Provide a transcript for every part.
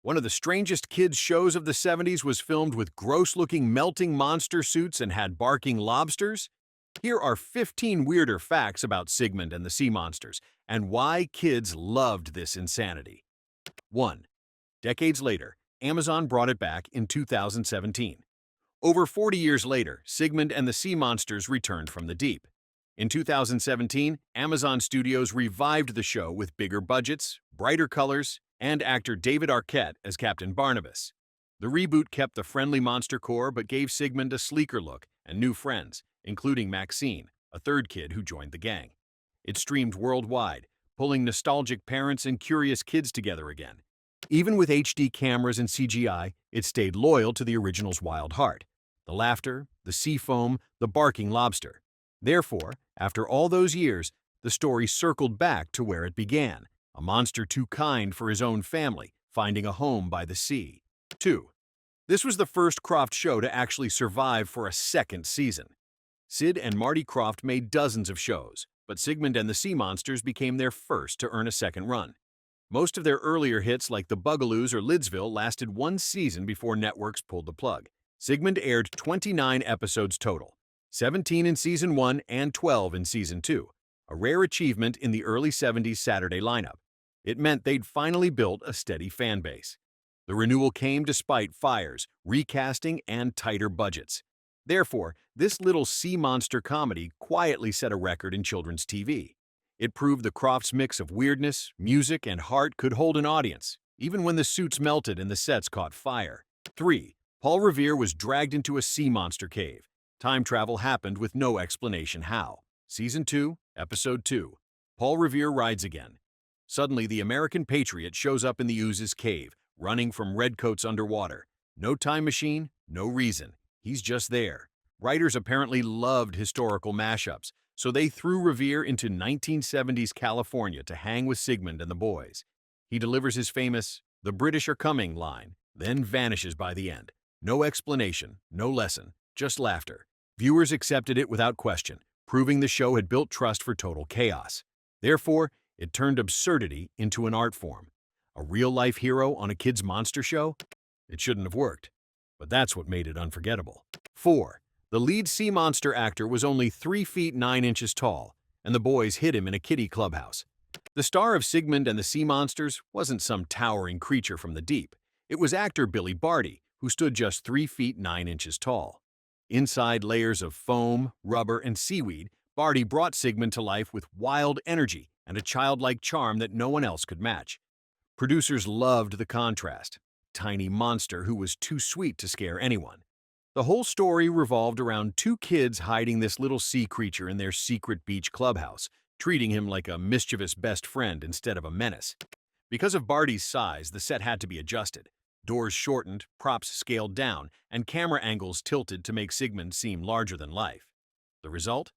One of the strangest kids' shows of the 70s was filmed with gross-looking melting monster suits and had barking lobsters. Here are 15 weirder facts about Sigmund and the sea monsters and why kids loved this insanity. 1. Decades later, Amazon brought it back in 2017. Over 40 years later, Sigmund and the sea monsters returned from the deep. In 2017, Amazon Studios revived the show with bigger budgets, brighter colors, and actor David Arquette as Captain Barnabas. The reboot kept the friendly monster core but gave Sigmund a sleeker look and new friends, including Maxine, a third kid who joined the gang. It streamed worldwide, pulling nostalgic parents and curious kids together again. Even with HD cameras and CGI, it stayed loyal to the original's wild heart. The laughter, the sea foam, the barking lobster. Therefore, after all those years, the story circled back to where it began, a monster too kind for his own family, finding a home by the sea. 2. This was the first Croft show to actually survive for a second season. Sid and Marty Krofft made dozens of shows, but Sigmund and the Sea Monsters became their first to earn a second run. Most of their earlier hits like The Bugaloos or Lidsville lasted one season before networks pulled the plug. Sigmund aired 29 episodes total, 17 in Season 1 and 12 in Season 2, a rare achievement in the early 70s Saturday lineup. It meant they'd finally built a steady fan base. The renewal came despite fires, recasting, and tighter budgets. Therefore, this little sea monster comedy quietly set a record in children's TV. It proved the Crofts' mix of weirdness, music, and heart could hold an audience, even when the suits melted and the sets caught fire. 3. Paul Revere was dragged into a sea monster cave. Time travel happened with no explanation how. Season 2, Episode 2. Paul Revere rides again. Suddenly, the American Patriot shows up in the Ooze's cave, running from redcoats underwater. No time machine, no reason. He's just there. Writers apparently loved historical mashups, so they threw Revere into 1970s California to hang with Sigmund and the boys. He delivers his famous, "The British are coming" line, then vanishes by the end. No explanation, no lesson, just laughter. Viewers accepted it without question, proving the show had built trust for total chaos. Therefore, it turned absurdity into an art form. A real-life hero on a kid's monster show? It shouldn't have worked, but that's what made it unforgettable. 4. The lead sea monster actor was only 3 feet 9 inches tall, and the boys hid him in a kiddie clubhouse. The star of Sigmund and the Sea Monsters wasn't some towering creature from the deep. It was actor Barty, who stood just 3 feet 9 inches tall. Inside layers of foam, rubber, and seaweed, Barty brought Sigmund to life with wild energy and a childlike charm that no one else could match. Producers loved the contrast. Tiny monster who was too sweet to scare anyone. The whole story revolved around 2 kids hiding this little sea creature in their secret beach clubhouse, treating him like a mischievous best friend instead of a menace. Because of Barty's size, the set had to be adjusted. Doors shortened, props scaled down, and camera angles tilted to make Sigmund seem larger than life. The result?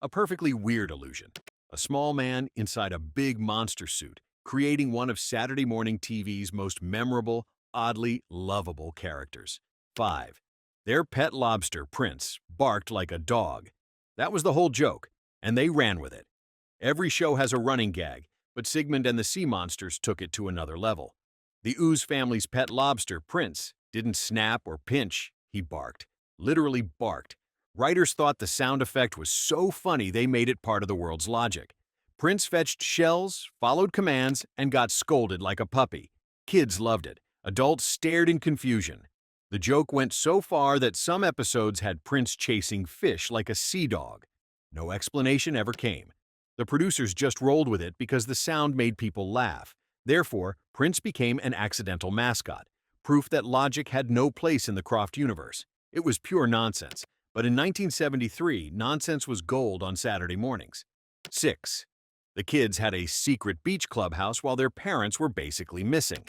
A perfectly weird illusion. A small man inside a big monster suit, creating one of Saturday morning TV's most memorable, oddly lovable characters. 5. Their pet lobster, Prince, barked like a dog. That was the whole joke, and they ran with it. Every show has a running gag, but Sigmund and the Sea Monsters took it to another level. The Ooze family's pet lobster, Prince, didn't snap or pinch, he barked. Literally barked. Writers thought the sound effect was so funny they made it part of the world's logic. Prince fetched shells, followed commands, and got scolded like a puppy. Kids loved it. Adults stared in confusion. The joke went so far that some episodes had Prince chasing fish like a sea dog. No explanation ever came. The producers just rolled with it because the sound made people laugh. Therefore, Prince became an accidental mascot, proof that logic had no place in the Croft universe. It was pure nonsense, but in 1973, nonsense was gold on Saturday mornings. 6. The kids had a secret beach clubhouse while their parents were basically missing.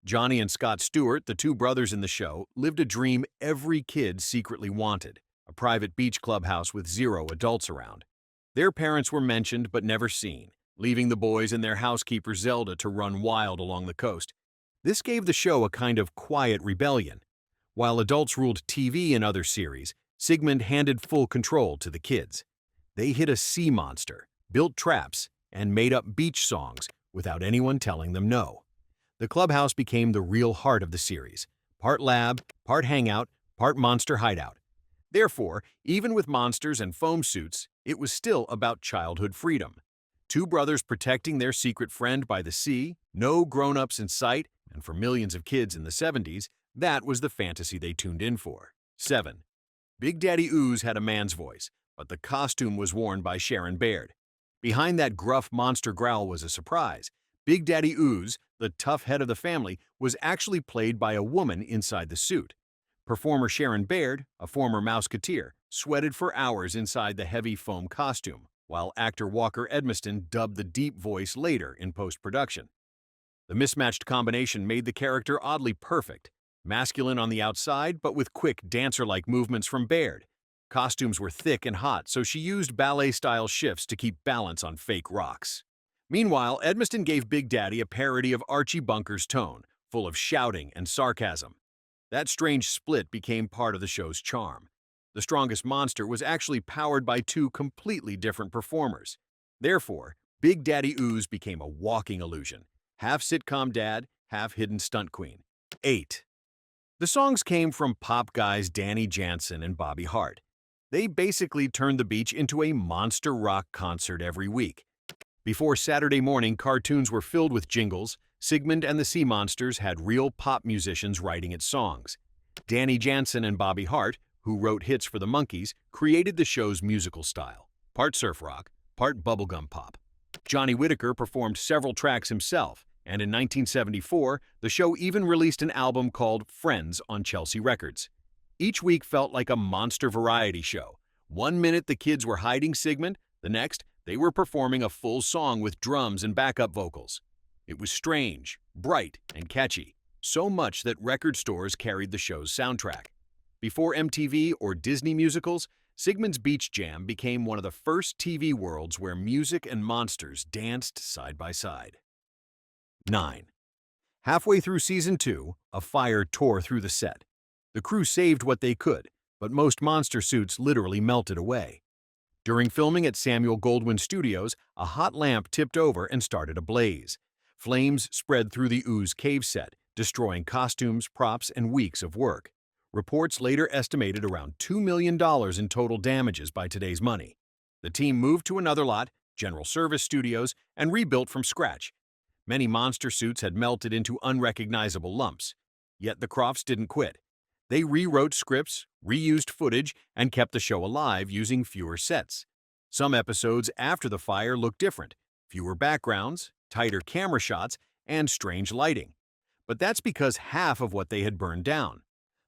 Johnny and Scott Stewart, the 2 brothers in the show, lived a dream every kid secretly wanted, a private beach clubhouse with 0 adults around. Their parents were mentioned but never seen, leaving the boys and their housekeeper Zelda to run wild along the coast. This gave the show a kind of quiet rebellion. While adults ruled TV and other series, Sigmund handed full control to the kids. They hid a sea monster, built traps, and made up beach songs without anyone telling them no. The clubhouse became the real heart of the series, part lab, part hangout, part monster hideout. Therefore, even with monsters and foam suits, it was still about childhood freedom. Two brothers protecting their secret friend by the sea, no grown-ups in sight, and for millions of kids in the 70s, that was the fantasy they tuned in for. 7. Big Daddy Ooze had a man's voice, but the costume was worn by Sharon Baird. Behind that gruff monster growl was a surprise. Big Daddy Ooze, the tough head of the family, was actually played by a woman inside the suit. Performer Sharon Baird, a former Mouseketeer, sweated for hours inside the heavy foam costume, while actor Walker Edmiston dubbed the deep voice later in post-production. The mismatched combination made the character oddly perfect, masculine on the outside but with quick dancer-like movements from Baird. Costumes were thick and hot, so she used ballet-style shifts to keep balance on fake rocks. Meanwhile, Edmiston gave Big Daddy a parody of Archie Bunker's tone, full of shouting and sarcasm. That strange split became part of the show's charm. The strongest monster was actually powered by two completely different performers. Therefore, Big Daddy Ooze became a walking illusion, half sitcom dad, half hidden stunt queen. 8. The songs came from pop guys Danny Jansen and Bobby Hart. They basically turned the beach into a monster rock concert every week. Before Saturday morning cartoons were filled with jingles, Sigmund and the Sea Monsters had real pop musicians writing its songs. Danny Jansen and Bobby Hart, who wrote hits for the Monkees, created the show's musical style, part surf rock, part bubblegum pop. Johnny Whitaker performed several tracks himself, and in 1974, the show even released an album called Friends on Chelsea Records. Each week felt like a monster variety show. One minute the kids were hiding Sigmund, the next, they were performing a full song with drums and backup vocals. It was strange, bright, and catchy, so much that record stores carried the show's soundtrack. Before MTV or Disney musicals, Sigmund's Beach Jam became one of the first TV worlds where music and monsters danced side by side. 9. Halfway through Season 2, a fire tore through the set. The crew saved what they could, but most monster suits literally melted away. During filming at Samuel Goldwyn Studios, a hot lamp tipped over and started a blaze. Flames spread through the Ooze cave set, destroying costumes, props, and weeks of work. Reports later estimated around $2 million in total damages by today's money. The team moved to another lot, General Service Studios, and rebuilt from scratch. Many monster suits had melted into unrecognizable lumps. Yet the Crofts didn't quit. They rewrote scripts, reused footage, and kept the show alive using fewer sets. Some episodes after the fire looked different, fewer backgrounds, tighter camera shots, and strange lighting. But that's because half of what they had burned down.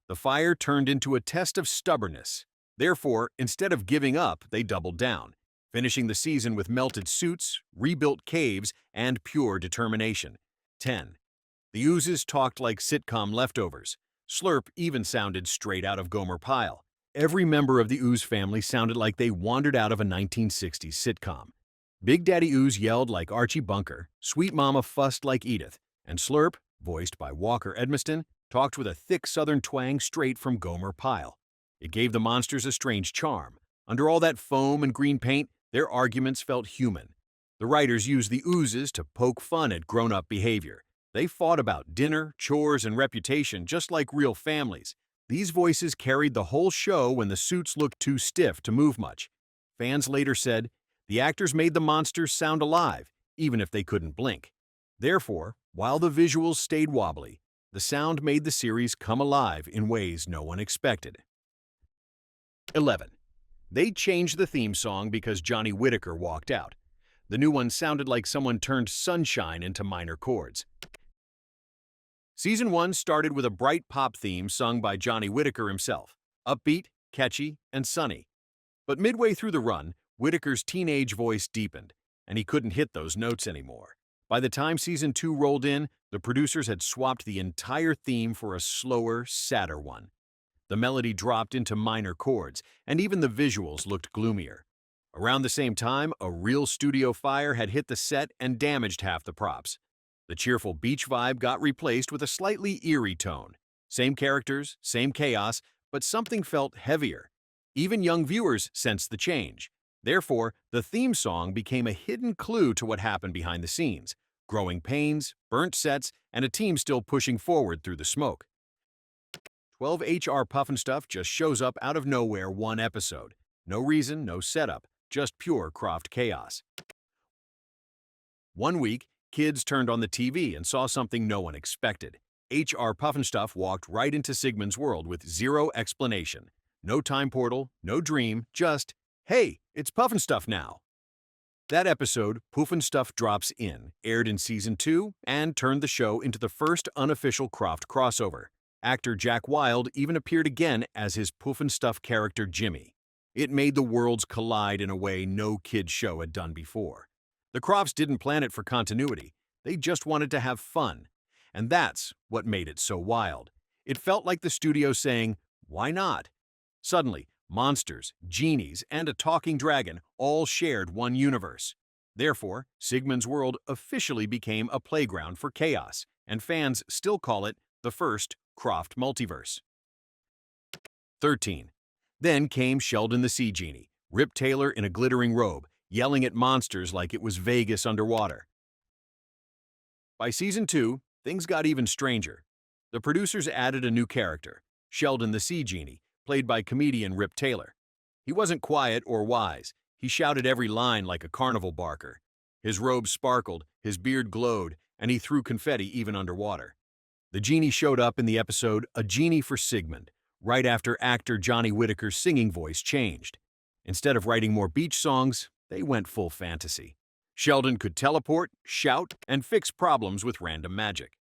The fire turned into a test of stubbornness. Therefore, instead of giving up, they doubled down, finishing the season with melted suits, rebuilt caves, and pure determination. 10. The Oozes talked like sitcom leftovers. Slurp even sounded straight out of Gomer Pyle. Every member of the Ooze family sounded like they wandered out of a 1960s sitcom. Big Daddy Ooze yelled like Archie Bunker, Sweet Mama fussed like Edith, and Slurp, voiced by Walker Edmiston, talked with a thick southern twang straight from Gomer Pyle. It gave the monsters a strange charm. Under all that foam and green paint, their arguments felt human. The writers used the Oozes to poke fun at grown-up behavior. They fought about dinner, chores, and reputation just like real families. These voices carried the whole show when the suits looked too stiff to move much. Fans later said, the actors made the monsters sound alive, even if they couldn't blink. Therefore, while the visuals stayed wobbly, the sound made the series come alive in ways no one expected. 11. They changed the theme song because Johnny Whitaker walked out. The new one sounded like someone turned Sunshine into minor chords. Season 1 started with a bright pop theme sung by Johnny Whitaker himself, upbeat, catchy, and sunny. But midway through the run, Whitaker's teenage voice deepened, and he couldn't hit those notes anymore. By the time Season 2 rolled in, the producers had swapped the entire theme for a slower, sadder one. The melody dropped into minor chords, and even the visuals looked gloomier. Around the same time, a real studio fire had hit the set and damaged half the props. The cheerful beach vibe got replaced with a slightly eerie tone. Same characters, same chaos, but something felt heavier. Even young viewers sensed the change. Therefore, the theme song became a hidden clue to what happened behind the scenes. growing pains, burnt sets, and a team still pushing forward through the smoke. 12HR Puffnstuff just shows up out of nowhere one episode. No reason, no setup, just pure Croft chaos. One week, kids turned on the TV and saw something no one expected. HR Puffnstuff walked right into Sigmund's world with zero explanation. No time portal, no dream, just, hey, it's Puffnstuff now. That episode, Puffnstuff Drops In, aired in Season 2 and turned the show into the first unofficial Croft crossover. Actor Jack Wilde even appeared again as his Puffnstuff character Jimmy. It made the worlds collide in a way no kid show had done before. The Crofts didn't plan it for continuity, they just wanted to have fun. And that's what made it so wild. It felt like the studio saying, why not? Suddenly, monsters, genies, and a talking dragon all shared one universe. Therefore, Sigmund's world officially became a playground for chaos, and fans still call it the first Croft multiverse. 13. Then came Sheldon the Sea Genie, Rip Taylor in a glittering robe, yelling at monsters like it was Vegas underwater. By Season 2, things got even stranger. The producers added a new character, Sheldon the Sea Genie, played by comedian Rip Taylor. He wasn't quiet or wise. He shouted every line like a carnival barker. His robe sparkled, his beard glowed, and he threw confetti even underwater. The genie showed up in the episode A Genie for Sigmund, right after actor Johnny Whitaker's singing voice changed. Instead of writing more beach songs, they went full fantasy. Sheldon could teleport, shout, and fix problems with random magic.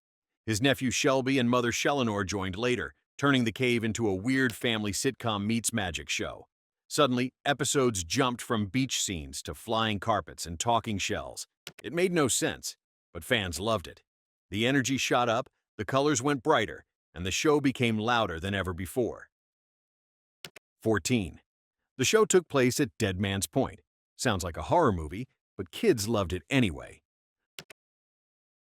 His nephew Shelby and mother Shellenor joined later, turning the cave into a weird family sitcom meets magic show. Suddenly, episodes jumped from beach scenes to flying carpets and talking shells. It made no sense, but fans loved it. The energy shot up, the colors went brighter, and the show became louder than ever before. 14. The show took place at Dead Man's Point. Sounds like a horror movie, but kids loved it anyway.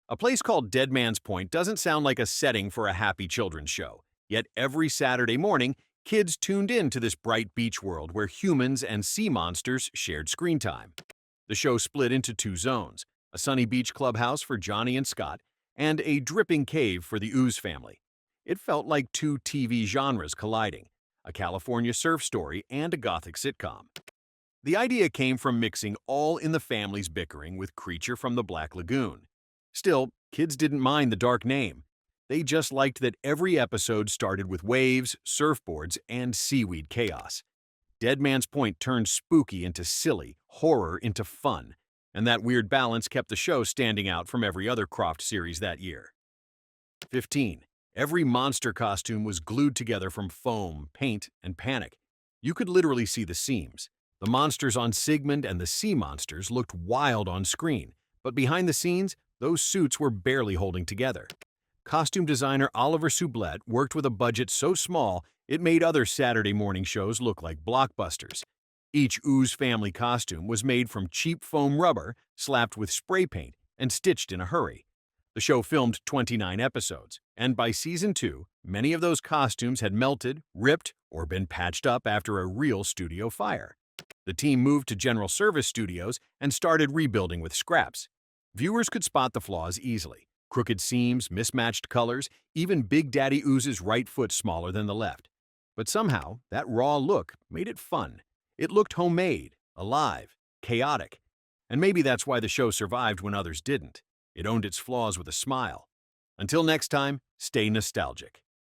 A place called Dead Man's Point doesn't sound like a setting for a happy children's show. Yet every Saturday morning, kids tuned in to this bright beach world where humans and sea monsters shared screen time. The show split into two zones, a sunny beach clubhouse for Johnny and Scott, and a dripping cave for the Ooze family. It felt like two TV genres colliding, a California surf story and a gothic sitcom. The idea came from mixing all in the family's bickering with Creature from the Black Lagoon. Still, kids didn't mind the dark name. They just liked that every episode started with waves, surfboards, and seaweed chaos. Dead Man's Point turned spooky into silly, horror into fun, and that weird balance kept the show standing out from every other Croft series that year. 15. Every monster costume was glued together from foam, paint, and panic. You could literally see the seams. The monsters on Sigmund and the sea monsters looked wild on screen, but behind the scenes, those suits were barely holding together. Costume designer Oliver Sublette worked with a budget so small it made other Saturday morning shows look like blockbusters. Each Ooze family costume was made from cheap foam rubber, slapped with spray paint, and stitched in a hurry. The show filmed 29 episodes, and by Season 2, many of those costumes had melted, ripped, or been patched up after a real studio fire. The team moved to General Service Studios and started rebuilding with scraps. Viewers could spot the flaws easily. Crooked seams, mismatched colors, even Big Daddy Ooze's right foot smaller than the left. But somehow, that raw look made it fun. It looked homemade, alive, chaotic. And maybe that's why the show survived when others didn't. It owned its flaws with a smile. Until next time, stay nostalgic.